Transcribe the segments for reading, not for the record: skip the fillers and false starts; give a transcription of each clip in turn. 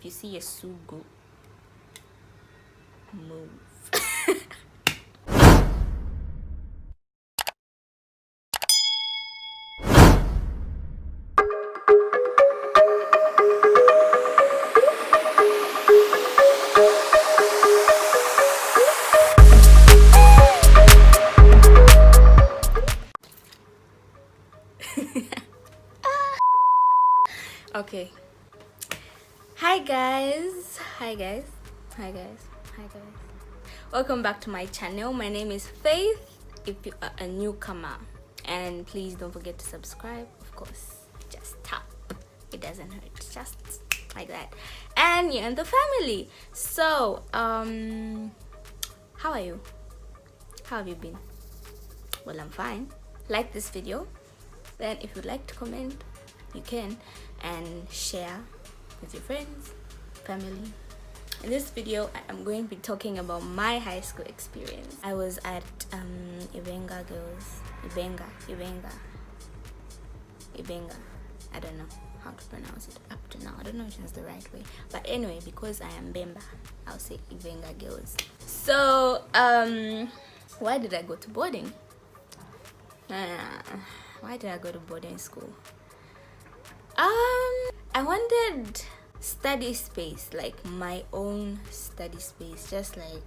you see a sugu, move. Okay. Hi guys. Welcome back to my channel. My name is Faith. If you are a newcomer, and please don't forget to subscribe. Of course, just tap. It doesn't hurt. Just like that. And you're in the family. So, how are you? How have you been? Well, I'm fine. Like this video. Then, if you'd like to comment, you can, and share with your friends, family. In this video, I'm going to be talking about my high school experience. I was at Ibenga Girls. Ibenga. I don't know how to pronounce it up to now. I don't know if it's the right way. But anyway, because I am Bemba, I'll say Ibenga Girls. So, why did I go to boarding? Why did I go to boarding school? I wanted study space, like my own study space, just like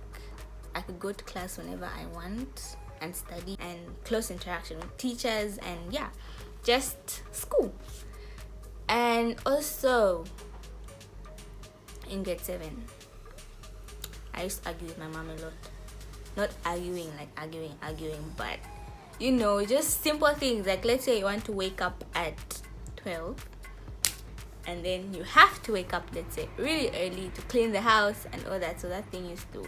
I could go to class whenever I want and study, and close interaction with teachers, and yeah, just school. And also in grade 7, I used to argue with my mom a lot. Not arguing like arguing, but you know, just simple things like, let's say you want to wake up at 12, and then you have to wake up, let's say, really early to clean the house and all that. So that thing used to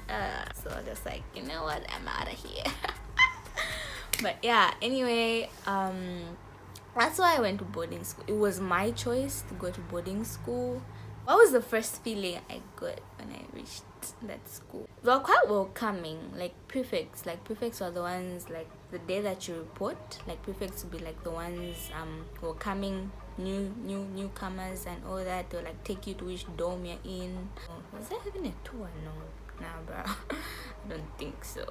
so just like, you know what, I'm out of here. But yeah, anyway, that's why I went to boarding school. It was my choice to go to boarding school. What was the first feeling I got when I reached that school? They were quite welcoming. Like prefects were the ones, like the day that you report, like prefects would be like the ones welcoming newcomers and all that. They'll like take you to which dorm you're in. Was there even a tour? No, nah, bro. I don't think so.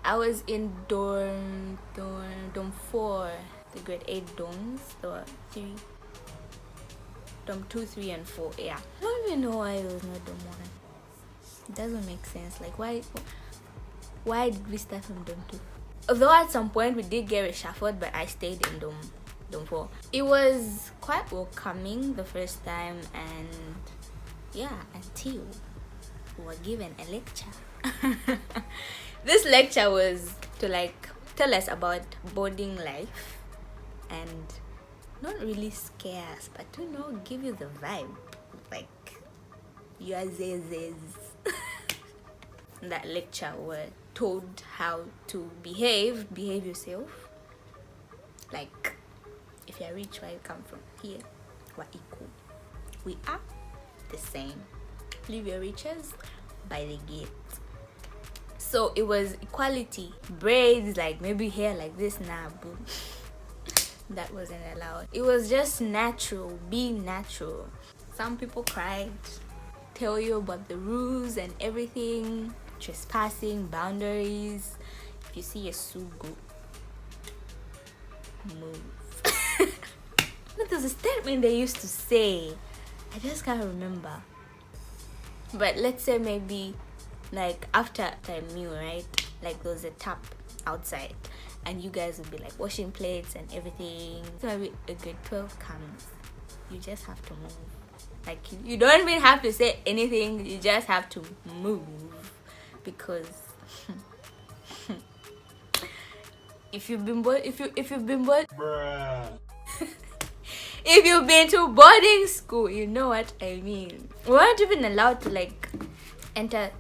I was in dorm 4, the grade 8 dorms. There were 3. Dorm 2, 3, and 4. Yeah. I don't even know why it was not dorm 1. It doesn't make sense. Like, why did we start from dorm 2? Although at some point we did get reshuffled, but I stayed in dorm 4. It was quite welcoming the first time, and yeah, until we were given a lecture. This lecture was to like tell us about boarding life and not really scare us, but to give you the vibe, like you are zezes. That lecture were told how to behave yourself. Like, if you're rich, where you come from? Here, we're equal. We are the same. Leave your riches by the gate. So it was equality. Braids, like maybe hair like this, nah, boo. That wasn't allowed. It was just natural. Be natural. Some people cried, tell you about the rules and everything, trespassing, boundaries. If you see a sugu, move. There's a statement they used to say, I just can't remember. But let's say maybe like after the meal, right? Like there was a tap outside, and you guys would be like washing plates and everything. So maybe a grade 12 comes, you just have to move. Like you don't even have to say anything, you just have to move, because if you've been to boarding school, you know what I mean. We weren't even allowed to like enter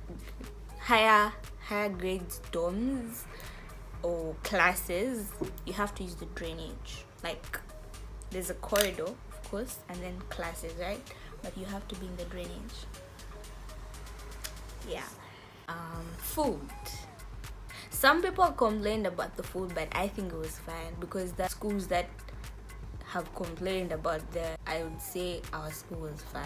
higher grades dorms or classes. You have to use the drainage. Like there's a corridor, of course, and then classes, right? But you have to be in the drainage. Yeah. Food. Some people complained about the food, but I think it was fine, because the schools that have complained about the I would say our school was fine.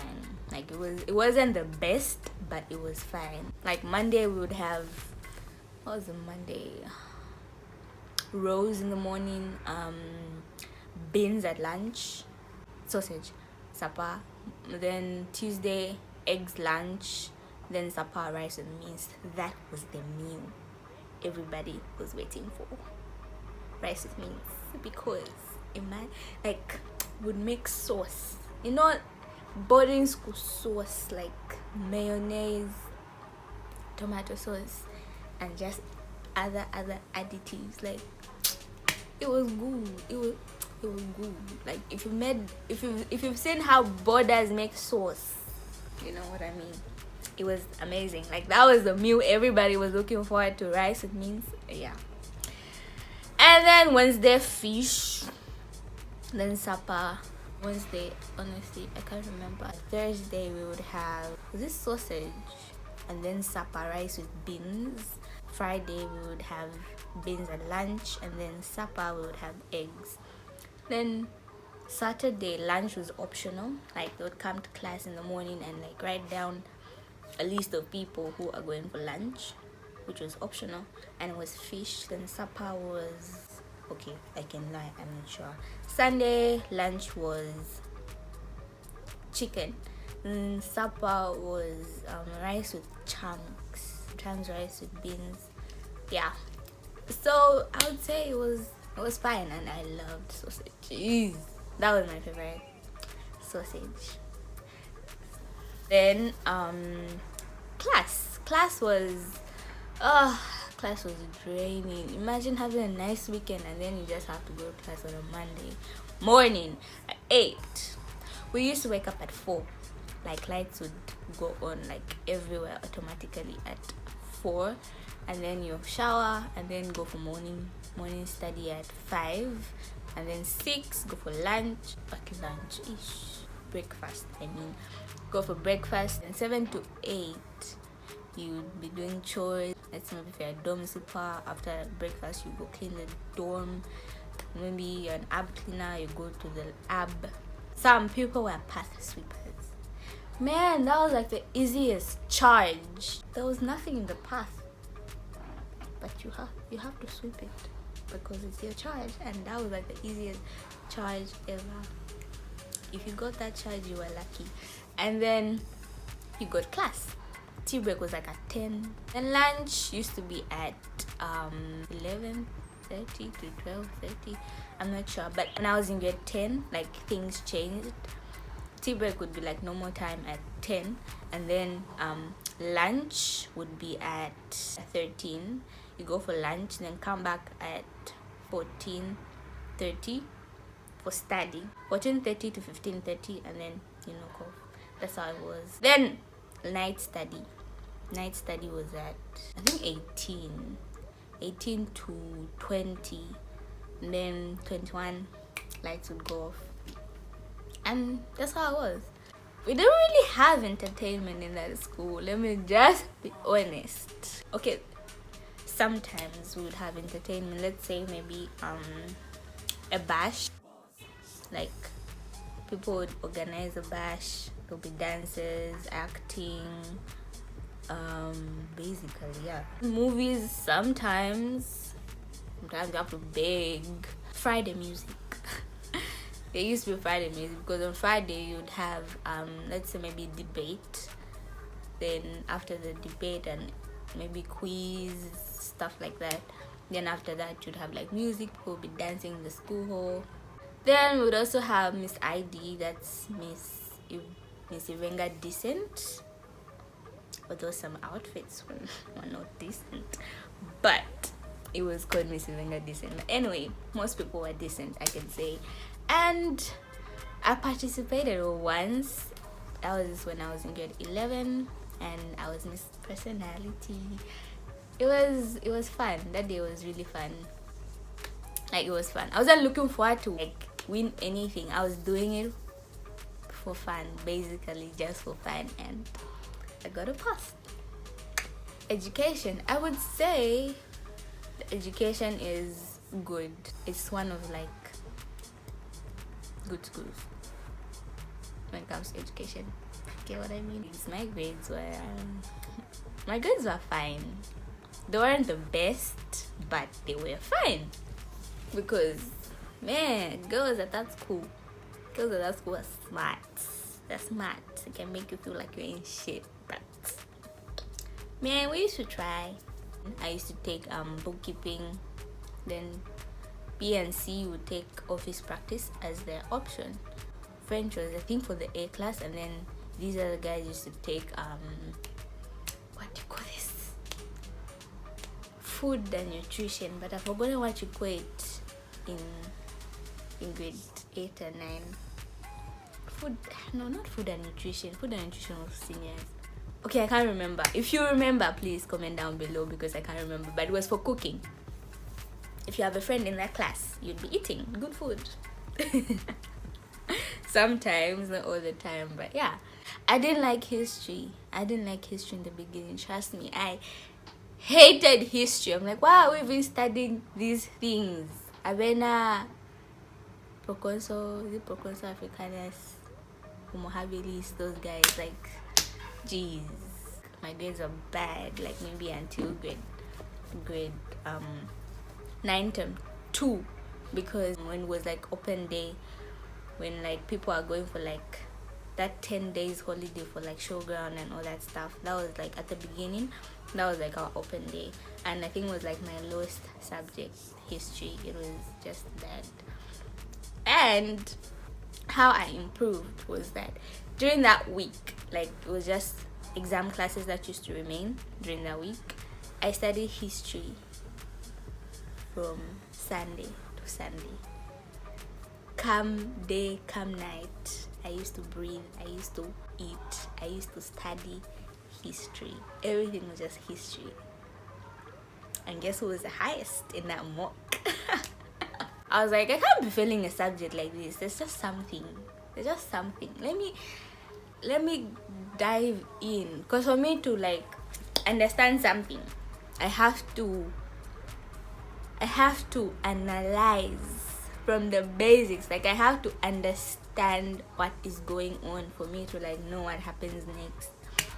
Like it wasn't the best, but it was fine. Like Monday we would have, what was the Monday? Rose in the morning, beans at lunch, sausage, supper. Then Tuesday, eggs lunch. Then supper, rice and beans. That was the meal everybody was waiting for. Rice with beans, because like would make sauce. Boarding school sauce, like mayonnaise, tomato sauce, and just other additives. Like it was good. It was good. Like if you've seen how Borders make sauce, you know what I mean. It was amazing. Like that was the meal everybody was looking forward to. Rice with beans, yeah. And then Wednesday, fish. Then supper. Wednesday, honestly, I can't remember. Thursday, we would have this sausage. And then supper, rice with beans. Friday, we would have beans at lunch. And then supper, we would have eggs. Then Saturday, lunch was optional. Like they would come to class in the morning and like write down a list of people who are going for lunch, which was optional, and it was fish. Then supper was, okay, I can lie, I'm not sure. Sunday lunch was chicken. Supper was rice with chunks, rice with beans. Yeah. So I would say it was fine, and I loved sausage. Jeez, that was my favorite, sausage. Then class was draining. Imagine having a nice weekend and then you just have to go to class on a Monday morning at 8. We used to wake up at 4. Like lights would go on like everywhere automatically at 4, and then you shower and then go for morning study at 5, and then 6 go for lunch, breakfast, go for breakfast. And 7 to 8 you'd be doing chores. Let's say if you're a dorm super, after breakfast you go clean the dorm. Maybe you're an ab cleaner, you go to the ab. Some people were path sweepers. Man, that was like the easiest charge. There was nothing in the path, but you have to sweep it because it's your charge, and that was like the easiest charge ever. If you got that charge, you were lucky. And then you got class. Tea break was like at 10. And lunch used to be at 11:30 to 12:30. I'm not sure, but when I was in grade 10, like things changed. Tea break would be like normal time at 10, and then lunch would be at 13. You go for lunch, then come back at 14:30 for study. 14:30 to 15:30, and then you knock off. That's how it was. Then night study was at, I think, 18 to 20, and then 21 lights would go off, and that's how it was. We didn't really have entertainment in that school, let me just be honest. Okay, sometimes we would have entertainment. Let's say maybe a bash, like people would organize a bash. There'll be dances, acting, basically, yeah. Movies, sometimes you have to beg. Friday music. There used to be Friday music because on Friday you'd have let's say maybe debate. Then after the debate and maybe quiz, stuff like that. Then after that you'd have like music, people would be dancing in the school hall. Then we would also have Miss ID, that's Miss Ivenga Decent. Although some outfits were not decent, but it was called Miss Ivenga Decent. But anyway, most people were decent, I can say. And I participated once. That was when I was in grade 11, and I was Miss Personality. It was fun. That day was really fun. Like, it was fun. I wasn't looking forward to like win anything. I was doing it for fun, basically just for fun, and I got a pass. Education, I would say the education is good. It's one of like good schools. when it comes to education. Get what I mean? My grades were fine. They weren't the best, but they were fine. Because, man, girls at that school are smart. They're smart. They can make you feel like you're in shit. But, man, we used to try. I used to take bookkeeping. Then B and C would take office practice as their option. French was, I think, for the A class. And then these other guys used to take, what do you call this? Food and nutrition. But I've forgotten what you call it in grade 8 and 9. Not food and nutrition. Food and nutrition was seniors. Okay, I can't remember. If you remember, please comment down below because I can't remember. But it was for cooking. If you have a friend in that class, you'd be eating good food. Sometimes, not all the time, but yeah. I didn't like history. I didn't like history in the beginning. Trust me, I hated history. I'm like, why are we even studying these things? Avena, Proconsul Africanus, Homo habilis, those guys, like, jeez. My grades are bad, like maybe until grade 9 term 2, because when it was like open day, when like people are going for like that 10 days holiday for like showground and all that stuff, that was like at the beginning, that was like our open day. And I think it was like my lowest subject, history. It was just bad. And how I improved was that during that week, like it was just exam classes that used to remain during that week, I studied history from Sunday to Sunday. Come day, come night, I used to breathe, I used to eat, I used to study history. Everything was just history. And guess who was the highest in that mock? I was like, I can't be failing a subject like this. There's just something. Let me dive in. Because for me to like understand something, I have to analyze from the basics. Like I have to understand what is going on for me to like know what happens next.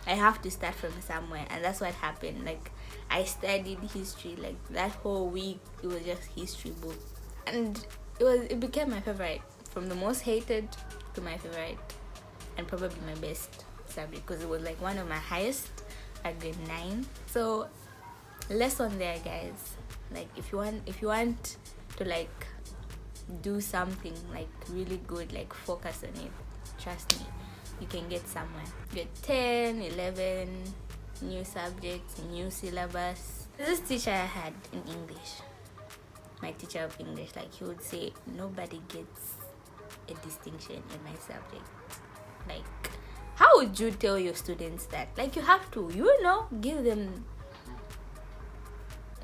I have to start from somewhere, and that's what happened. Like I studied history like that whole week. It was just history book, and it became my favorite, from the most hated to my favorite, and probably my best subject, because it was like one of my highest at grade 9. So lesson there, guys. Like if you want to like do something like really good, like focus on it. Trust me, you can get somewhere. Grade 10, 11, new subjects, new syllabus. This teacher I had in English, my teacher of English, like he would say, nobody gets a distinction in my subject. Like, how would you tell your students that? Like, you have to, give them.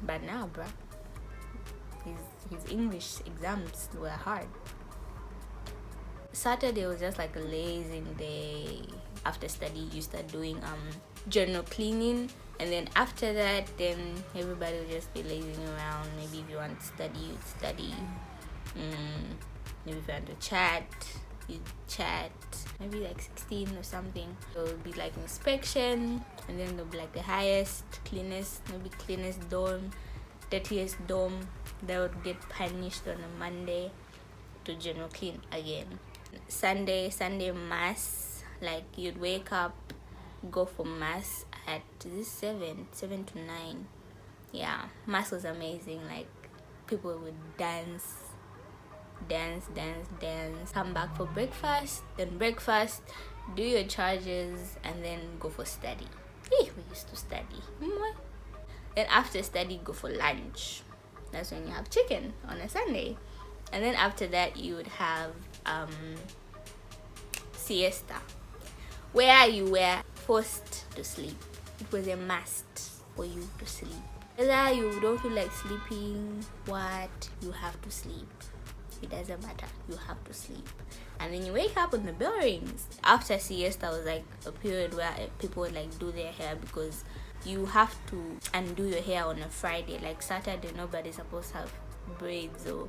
But now, bruh, his English exams were hard. Saturday was just like a lazy day. After study, you start doing journal cleaning, and then after that, then everybody will just be lazing around. Maybe if you want to study, you'd study. Maybe if you want to chat, you'd chat. Maybe like 16 or something. So it'll be like inspection, and then there'll be like the highest, cleanest, maybe cleanest dorm, dirtiest dorm that would get punished on a Monday to journal clean again. Sunday mass, like you'd wake up, go for mass at 7 to 9. Yeah, mass was amazing. Like people would dance, come back for breakfast, then do your charges, and then go for study. We used to study. Then after study, go for lunch. That's when you have chicken on a Sunday. And then after that, you would have siesta, where you were forced to sleep. It was a must for you to sleep. Whether you don't feel like sleeping, you have to sleep. It doesn't matter, you have to sleep. And then you wake up when the bell rings. After siesta was like a period where people would like do their hair, because you have to undo your hair on a Friday. Like Saturday, nobody's supposed to have braids or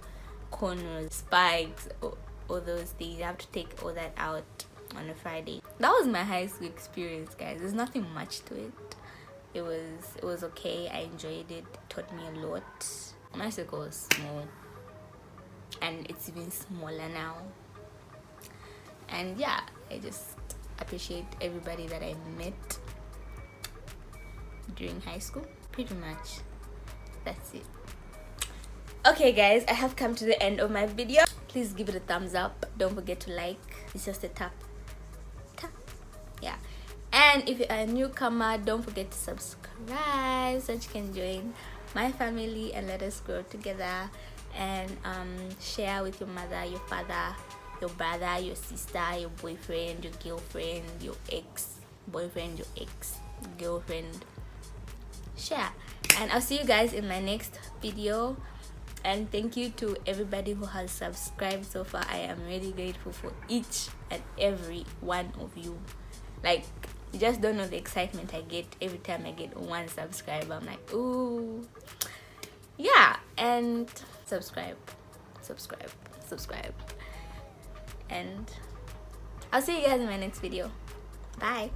corners, spikes, or those things. You have to take all that out on a Friday. That was my high school experience, guys. There's nothing much to it. It was okay. I enjoyed it. It taught me a lot. My circle was small, and it's even smaller now. And yeah, I just appreciate everybody that I met during high school. Pretty much that's it. Okay guys, I have come to the end of my video. Please give it a thumbs up. Don't forget to like. It's just a tap. Yeah. And if you are a newcomer, don't forget to subscribe so that you can join my family and let us grow together. And share with your mother, your father, your brother, your sister, your boyfriend, your girlfriend, your ex-boyfriend, your ex-girlfriend. Share. And I'll see you guys in my next video. And thank you to everybody who has subscribed so far. I am really grateful for each and every one of you. Like, you just don't know the excitement I get every time I get one subscriber. I'm like, ooh. Yeah, and subscribe. And I'll see you guys in my next video. Bye.